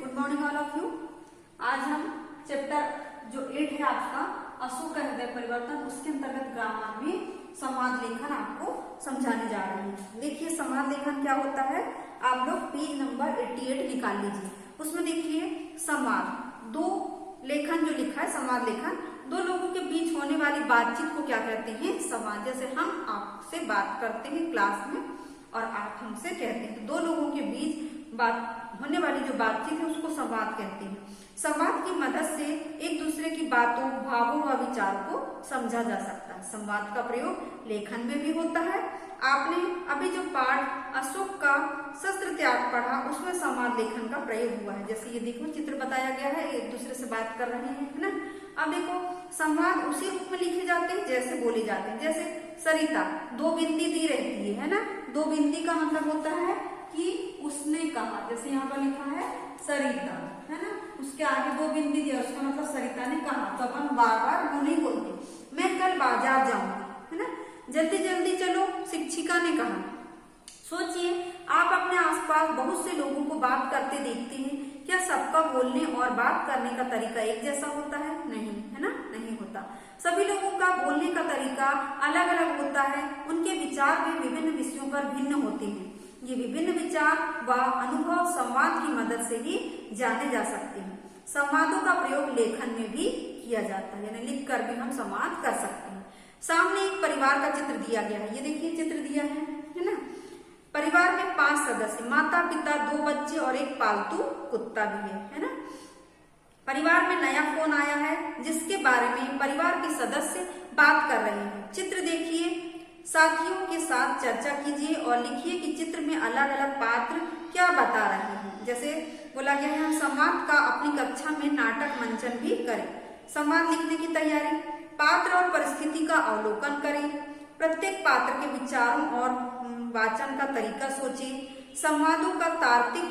Good morning all of you. आज हम chapter जो 8 है आपका अशोक का हृदय परिवर्तन, उसके अंतर्गत ग्रामर में संवाद लेखन आपको समझाने जा रहे हैं। देखिए संवाद लेखन क्या होता है, आप लोग पेज नंबर 88 निकाल लीजिए। उसमें देखिए संवाद, दो लेखन जो लिखा है संवाद लेखन, दो लोगों के बीच होने वाली बातचीत को क्या कहते हैं, संवाद। जैसे हम आपसे बात करते हैं क्लास में और आप हमसे कहते हैं, तो दो लोगों के बीच बात होने वाली जो बातचीत है उसको संवाद कहते हैं। संवाद की मदद से एक दूसरे की बातों, भावों व विचारों को समझा जा सकता है। संवाद का प्रयोग लेखन में भी होता है। आपने अभी जो पाठ अशोक का शस्त्र त्याग पढ़ा, उसमें संवाद लेखन का प्रयोग हुआ है। जैसे ये देखो चित्र बताया गया है, एक दूसरे से बात कर रहे हैं, है ना। अब देखो संवाद उसी रूप में लिखे जाते हैं जैसे बोले जाते हैं। जैसे सरिता दो बिंदी दी रहती है ना, दो बिंदी का मतलब होता है कि उसने कहा। जैसे यहाँ पर लिखा है सरिता, है ना, उसके आगे दो बिंदी दिया, उसका मतलब सरिता ने कहा। तो अपन बार बार वो नहीं बोलते। मैं कल बाजार जाऊंगी, है ना, जल्दी जल्दी चलो, शिक्षिका ने कहा। सोचिए आप अपने आसपास बहुत से लोगों को बात करते देखते हैं, क्या सबका बोलने और बात करने का तरीका एक जैसा होता है? नहीं, है ना, नहीं होता। सभी लोगों का बोलने का तरीका अलग अलग होता है। उनके विचार भी विभिन्न विषयों पर भिन्न होते हैं। ये विभिन्न विचार व अनुभव संवाद की मदद से ही जाने जा सकते हैं। संवादों का प्रयोग लेखन में भी किया जाता है, यानी लिख कर भी हम संवाद कर सकते हैं। सामने एक परिवार का चित्र दिया गया है, ये देखिए चित्र दिया है ना। परिवार में 5 सदस्य, माता पिता, 2 बच्चे और एक पालतू कुत्ता भी है ना। परिवार में नया फोन आया है जिसके बारे में परिवार के सदस्य बात कर रहे हैं। चित्र देखिए, साथियों के साथ चर्चा कीजिए और लिखिए कि चित्र में अलग अलग पात्र क्या बता रहे हैं। जैसे बोला गया है, हम संवाद का अपनी कक्षा में नाटक मंचन भी करें। संवाद लिखने की तैयारी, पात्र और परिस्थिति का अवलोकन करें। प्रत्येक पात्र के विचारों और वाचन का तरीका सोचें। संवादों का तार्किक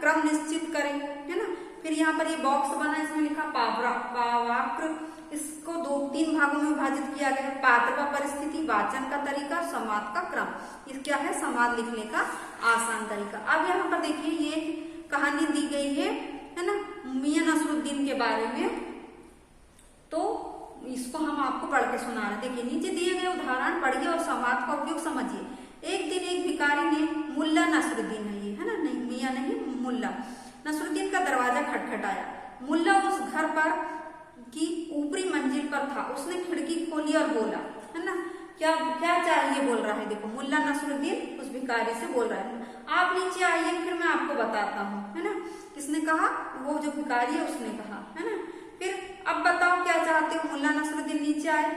क्रम निश्चित करें, है ना। फिर यहाँ पर ये बॉक्स बना, इसमें लिखा पावाक्र, इसको 2-3 भागों में विभाजित किया गया है। पात्र व परिस्थिति, वाचन का तरीका, संवाद का क्रम। ये क्या है, संवाद लिखने का आसान तरीका। अब यहाँ पर देखिए ये कहानी दी गई है ना, मियां नसरुद्दीन के बारे में। तो इसको हम आपको पढ़ के सुना रहे। देखिए नीचे दिए गए उदाहरण पढ़िए और संवाद का उपयोग समझिए। एक दिन एक भिखारी ने, मुल्ला नसरुद्दीन है ना, नहीं मियां नहीं, मुल्ला नसरुद्दीन का दरवाजा खटखटाया। मुल्ला उस घर पर की ऊपरी मंजिल पर था। उसने खिड़की खोली और बोला, है ना, क्या क्या चाहिए बोल रहा है। देखो मुल्ला नसरुद्दीन उस भिखारी से बोल रहा है, आप नीचे आइए फिर मैं आपको बताता हूँ, है ना। किसने कहा, वो जो भिखारी है उसने कहा, है ना। फिर अब बताओ क्या चाहते हो। मुल्ला नसरुद्दीन नीचे आए,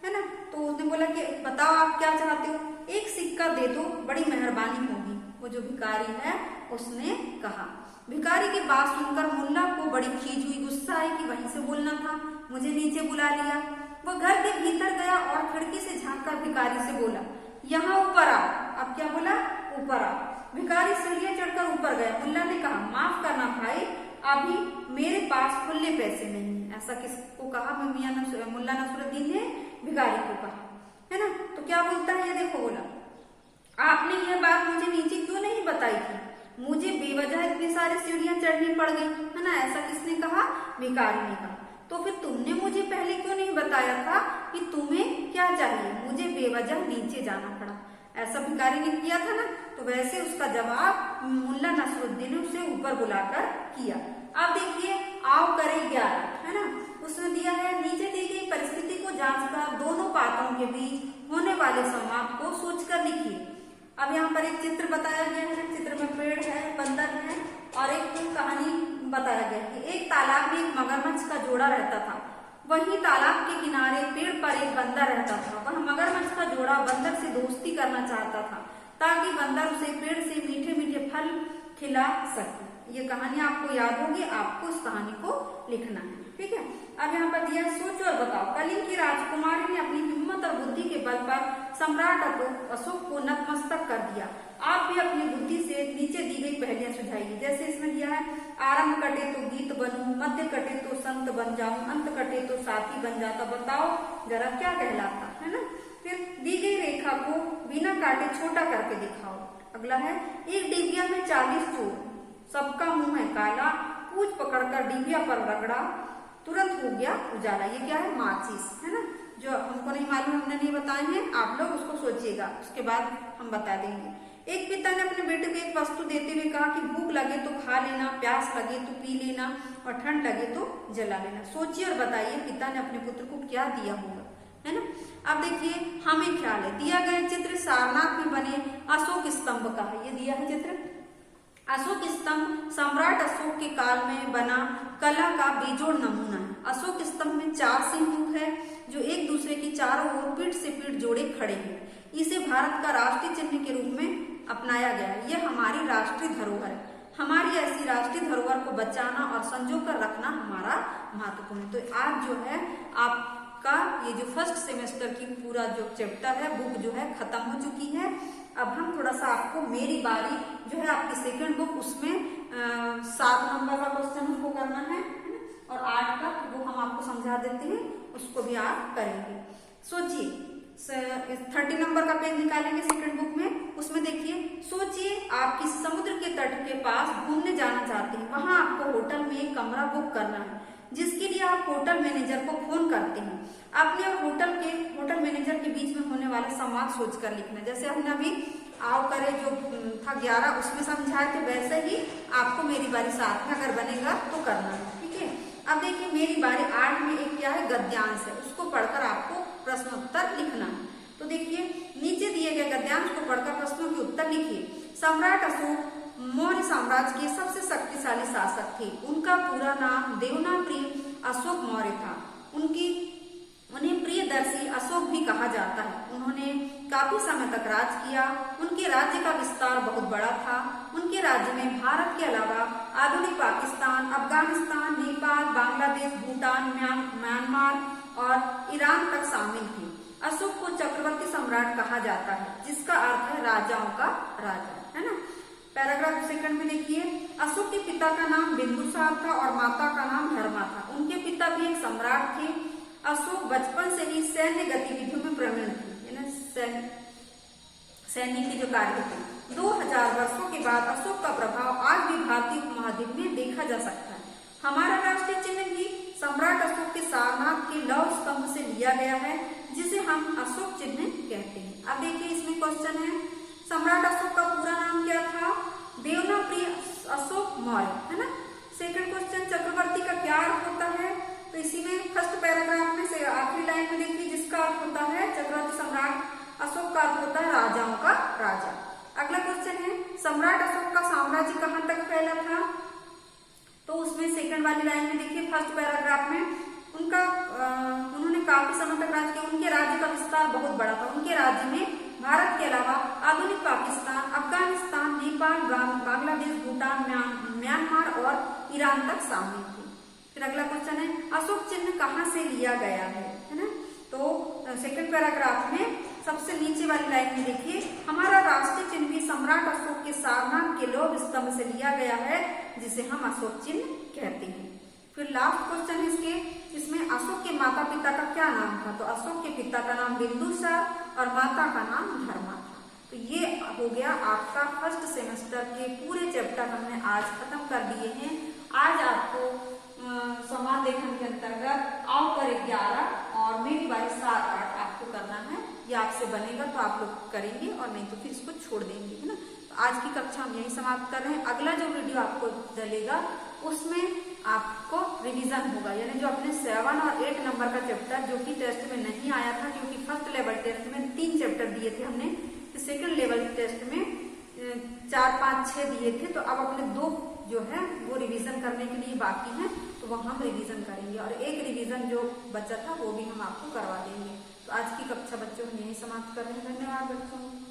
है ना, तो उसने बोला कि बताओ आप क्या चाहते हो। एक सिक्का दे दो, बड़ी मेहरबानी होगी, वो जो भिखारी है उसने कहा। भिखारी की बात सुनकर मुल्ला को बड़ी खींच हुई, गुस्सा आई कि वहीं से बोलना था, मुझे नीचे बुला लिया। वो घर के भीतर गया और खिड़की से झांककर भिखारी से बोला, यहाँ ऊपर आओ। अब क्या बोला, मुल्ला ऊपर आओ। भिखारी सीढ़ियां चढ़कर ऊपर गया। मुल्ला ने कहा, माफ करना भाई, अभी मेरे पास खुले पैसे नहीं है। ऐसा किसको कहा, मुल्ला नसरुद्दीन ने भिखारी को कहा, है ना। तो क्या बोलता है, ये देखो, बोला आपने ये बात मुझे नीचे क्यों नहीं बताई थी, मुझे बेवजह इतनी सारी सीढ़ियां चढ़नी पड़ गई, है ना। ऐसा किसने कहा, भिखारी ने कहा। तो फिर तुमने मुझे पहले क्यों नहीं बताया था कि तुम्हें क्या चाहिए, मुझे बेवजह नीचे जाना पड़ा। ऐसा भिखारी ने किया था ना, तो वैसे उसका जवाब मुल्ला नसरुद्दीन ने उसे ऊपर बुलाकर किया। अब देखिए आओ करें 11, है ना, उसने दिया है, नीचे दी गई परिस्थिति को जांचकर दोनों पात्रों के बीच होने वाले संवाद को सोचकर लिखिए। अब यहाँ पर एक चित्र बताया गया है, चित्र में पेड़ है, बंदर है और एक कहानी बताया गया है। एक तालाब में एक मगरमच्छ का जोड़ा रहता था। वहीं तालाब के किनारे पेड़ पर एक बंदर रहता था। वह मगरमच्छ का जोड़ा बंदर से दोस्ती करना चाहता था ताकि बंदर उसे पेड़ से मीठे मीठे फल खिला सके। ये कहानी आपको याद होगी, आपको इस कहानी को लिखना है, ठीक है। अब यहाँ पर दिया, सोचो और बताओ। कलिंग की राजकुमारी ने अपनी हिम्मत और बुद्धि के बल पर सम्राट अशोक को नतमस्तक कर दिया। आप भी अपनी बुद्धि से नीचे दी गई पहेलियां सुझाइए। जैसे इसमें दिया है, आरंभ कटे तो गीत बनूं, मध्य कटे तो संत बन जाऊं, अंत कटे तो साथी बन जाता, बताओ जरा क्या कहलाता, है ना। फिर दी गई रेखा को बिना काटे छोटा करके दिखाओ। अगला है, एक डिबिया में 40 चोर, सबका मुंह है काला, पूछ पकड़कर डिबिया पर रगड़ा, तुरंत हो गया उजाला। ये क्या है? माचिस है ना, जो हमको नहीं मालूम, हमने नहीं बताए हैं, आप लोग उसको सोचिएगा, उसके बाद हम बता देंगे। एक पिता ने अपने बेटे को एक वस्तु देते हुए कहा कि भूख लगे तो खा लेना, प्यास लगे तो पी लेना और ठंड लगे तो जला लेना। सोचिए और बताइए पिता ने अपने पुत्र को क्या दिया होगा, है ना। अब देखिए हमें ख्याल है, दिया गया चित्र सारनाथ में बने अशोक स्तंभ का है। ये दिया है चित्र, अशोक स्तंभ सम्राट अशोक के काल में बना कला का बेजोड़ नमूना है। अशोक स्तंभ में 4 सिंह है जो एक दूसरे की चारों ओर पीठ से पीठ जोड़े खड़े हैं। इसे भारत का राष्ट्रीय चिन्ह के रूप में अपनाया गया है। यह हमारी राष्ट्रीय धरोहर है। हमारी ऐसी राष्ट्रीय धरोहर को बचाना और संजो कर रखना हमारा महत्वपूर्ण है। तो आज जो है आपका ये जो फर्स्ट सेमेस्टर की पूरा जो चैप्टर है, बुक जो है खत्म हो चुकी है। अब हम थोड़ा सा आपको मेरी बारी जो है आपकी सेकंड बुक, उसमें 7 नंबर का क्वेश्चन हमको करना है और 8 का बुक हम आपको समझा देते हैं, उसको भी आप करेंगे। सोचिए 30 नंबर का पेज निकालेंगे सेकंड बुक में, उसमें देखिए, सोचिए आप किसी समुद्र के तट के पास घूमने जाना चाहते हैं। वहां आपको होटल में एक कमरा बुक करना है, जिसके लिए आप होटल मैनेजर को फोन करते हैं। आपने होटल मैनेजर के बीच में होने वाला संवाद सोचकर लिखना। जैसे हमने अभी आओ करे जो था 11 उसमें समझाए थे, वैसे ही आपको मेरी बारी 7 में अगर बनेगा तो करना है, ठीक है। अब देखिए मेरी बारी 8 में एक क्या है, गद्यांश है, उसको पढ़कर आपको प्रश्नोत्तर लिखना है। तो देखिए नीचे दिए गए गद्यांश को पढ़कर प्रश्नों के उत्तर लिखिए। सम्राट अशोक मौर्य साम्राज्य के सबसे शक्तिशाली शासक थे। उनका पूरा नाम देवनाप्रिय अशोक मौर्य था। उन्हें प्रियदर्शी अशोक भी कहा जाता है। उन्होंने काफी समय तक राज किया। उनके राज्य का विस्तार बहुत बड़ा था। उनके राज्य में भारत के अलावा आधुनिक पाकिस्तान, अफगानिस्तान, नेपाल, बांग्लादेश, भूटान, म्यांमार और ईरान तक शामिल थे। अशोक को चक्रवर्ती सम्राट कहा जाता है, जिसका अर्थ है राजाओं का राजा, है ना। पैराग्राफ सेकंड में देखिए, अशोक के पिता का नाम बिंदुसार था और माता का नाम धर्मा था। उनके पिता भी एक सम्राट थे। अशोक बचपन से ही सैन्य गतिविधियों में प्रवीण थे, सैन्य के जो कार्य थे। 2000 वर्षों के बाद अशोक का प्रभाव आज भी भारतीय उपमहाद्वीप में देखा जा सकता है। हमारा राष्ट्रीय चिन्ह भी सम्राट अशोक के सारनाथ के लौह स्तंभ से लिया गया है, जिसे हम अशोक चिन्ह कहते हैं। अब देखिए इसमें क्वेश्चन है, सम्राट अशोक का पूरा नाम क्या था? देवनाप्रिय अशोक मौर्य, है ना। सेकंड क्वेश्चन, चक्रवर्ती का क्या अर्थ होता है? तो इसी में फर्स्ट पैराग्राफ में से आखिरी लाइन में देखिए, जिसका अर्थ होता है चक्रवर्ती सम्राट अशोक का अर्थ होता है राजाओं का राजा। अगला क्वेश्चन है, सम्राट अशोक का साम्राज्य कहां तक फैला था? तो उसमें सेकंड वाली लाइन में देखिए, फर्स्ट पैराग्राफ में उन्होंने काफी समय तक राज किया। उनके राज्य का विस्तार बहुत बड़ा था। उनके राज्य में भारत के अलावा आधुनिक पाकिस्तान, अफगानिस्तान, नेपाल, बांग्लादेश, भूटान, म्यांमार और ईरान तक शामिल थे। फिर अगला क्वेश्चन है, अशोक चिन्ह कहाँ से लिया गया है ना। तो सेकंड पैराग्राफ में सबसे नीचे वाली लाइन में देखिए, हमारा राष्ट्रीय चिन्ह भी सम्राट अशोक के सारनाथ के लौह स्तंभ से लिया गया है, जिसे हम अशोक चिन्ह कहते हैं। फिर लास्ट क्वेश्चन है इसमें अशोक के माता पिता का क्या नाम था? तो अशोक के पिता का नाम बिंदुसार और माता का नाम धर्मा था। तो ये हो गया आपका फर्स्ट सेमेस्टर के पूरे चैप्टर हमने आज खत्म कर दिए हैं। आज आपको संवाद लेखन के अंतर्गत आओ कर 11 और मेरी बारी 7, 8 आपको करना है। ये आपसे बनेगा तो आप लोग करेंगे और नहीं तो फिर इसको छोड़ देंगे, है ना। तो आज की कक्षा हम यही समाप्त कर रहे हैं। अगला जो वीडियो आपको डलेगा उसमें आपको रिवीजन होगा, यानी जो अपने 7 और 8 नंबर का चैप्टर जो कि टेस्ट में नहीं आया था, क्योंकि फर्स्ट लेवल टेस्ट में 3 चैप्टर दिए थे हमने, सेकंड लेवल टेस्ट में 4, 5, 6 दिए थे। तो अब अपने 2 जो है वो रिवीजन करने के लिए बाकी हैं, तो वो हम रिवीजन करेंगे और एक रिवीजन जो बचा था वो भी हम आपको करवा देंगे। तो आज की कक्षा बच्चों हम यही समाप्त कर रहे हैं। धन्यवाद बच्चों।